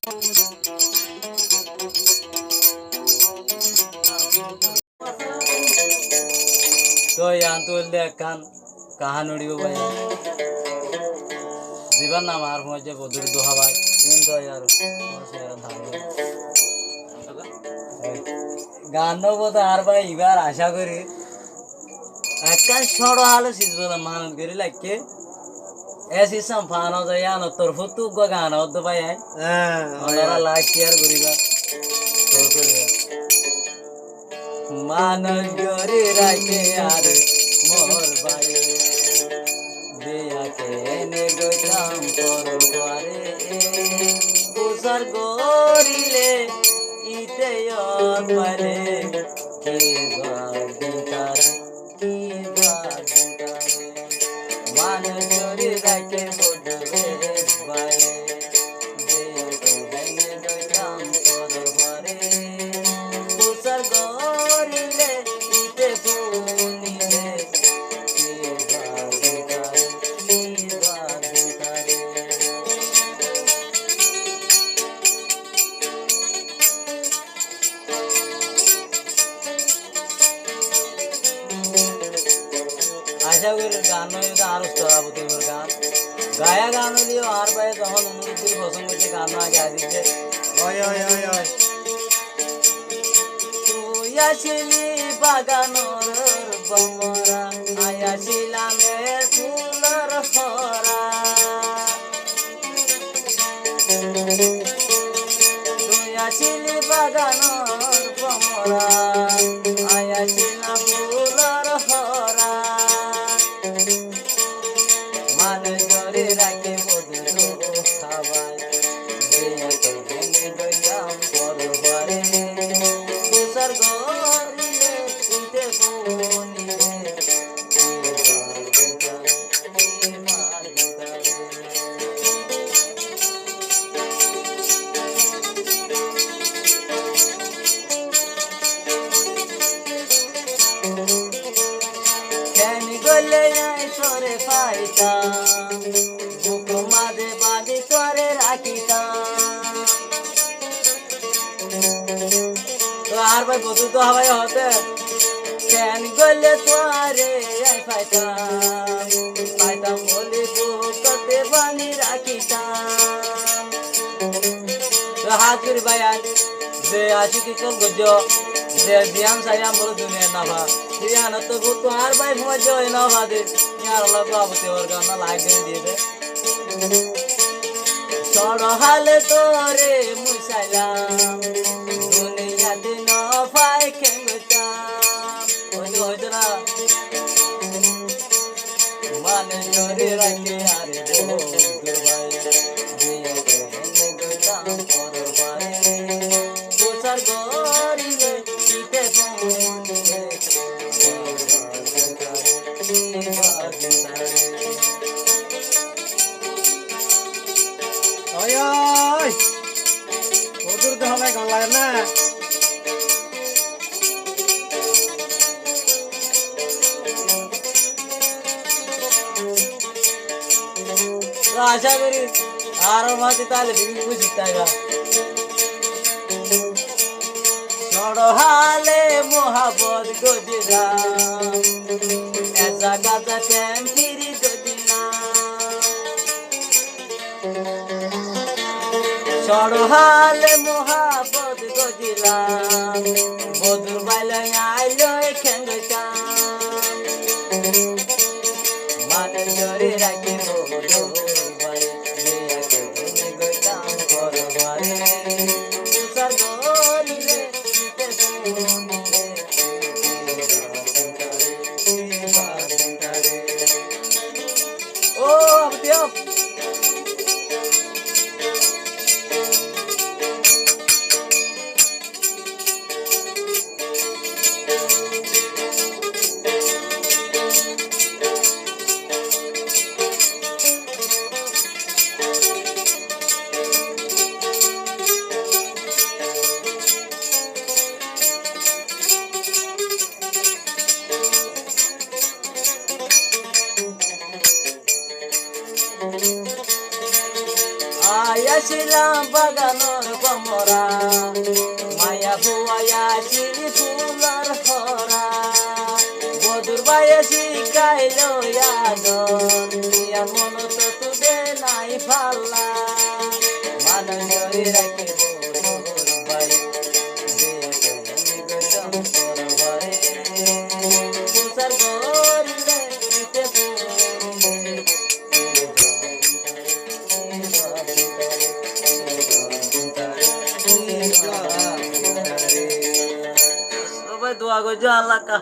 তো ইয়ান তুললে একখান কাহান উড়িব ভাই জীবন নাম আর মধ্যে বদুর দোহা ভাই কিন্তু আর গান বোধ আর ভাই এবার আশা করি একখান সড় হালো সিজব মানুষ করি লাগকে এসিসাম ফানো যায় আনো তোর ফতুক গান হতো ভাই ওনারা লাইক শেয়ার করিবা তো চলবে মানুষ করে রাখে আর মোর ভাই দেয়াকে এনে গইতাম তোর পারে উসার গরিলে ইতে পারে কে গাদিতারে কি গাদিতারে মানুষ করে রাখে বদবে ভাই দেয়াকে এনে গইতাম তোর পারে উসার গরিলে ইতে ফুনিলে কে গাদিতারে কি গাদিতারে আশা করি গান আরো স্থলাপতি গান গায়া গান হলেও আর ভাই তখন অনুরোধ পছন্দ করছে গান আগে আসছে তুই আসিলি বাগানোর বমরা আয়াছিলাম ফুলর হরা তুই আসিলি বাগানোর বমরা আয়াছিলাম ফুলর হরা মানুষ ধরে রাখে বদলো খাবাই দেয়াকে ভেঙে দইলাম পরবারে তুষার গরিলে উঠে বনিলে গলে তোরে পাইতাম বুক মাঝে বাঁধি তোরে রাখিতাম তো আর ভাই বধু তো হবাই হতে কেন গলে তোরে পাইতাম পাইতাম বলি বুকতে বানি রাখিতাম তো হাত করি ভাই যে আছি কি কম গজ যে দিয়াম সাইয়াম বলে দুনিয়া না ভা দিয়ানা তো তো আর ভাই মজা হয় না বাদে यार लोग आबते और गाना लाइक दे दे छोड़ हाल तोरे मुसालाम दुनिया दिन फाय खेंगता ओज ओजरा मान जोरे रखे यारे ओ दुर्बाई दिया के गता और भाई दोसर गोरी ले पीते phone Ôi ơi, ủa tôi hôm nay còn làm nè. आशा करी आरामाती ताले बिल्कुल जिताएगा छोड़ो हाले मोहब्बत गुजरा ऐसा गाता टाइम फिरी गुजरा छोड़ो हाले मोहब्बत गुजरा बदुर बाले आइलो खेंगता मान जोरे राखे बदुर बाले दिया के गता कर बारे तुसर गोरिले जीते सुनिले ओ अब दियो আয়াছিলাম বাগানো গো এলাকা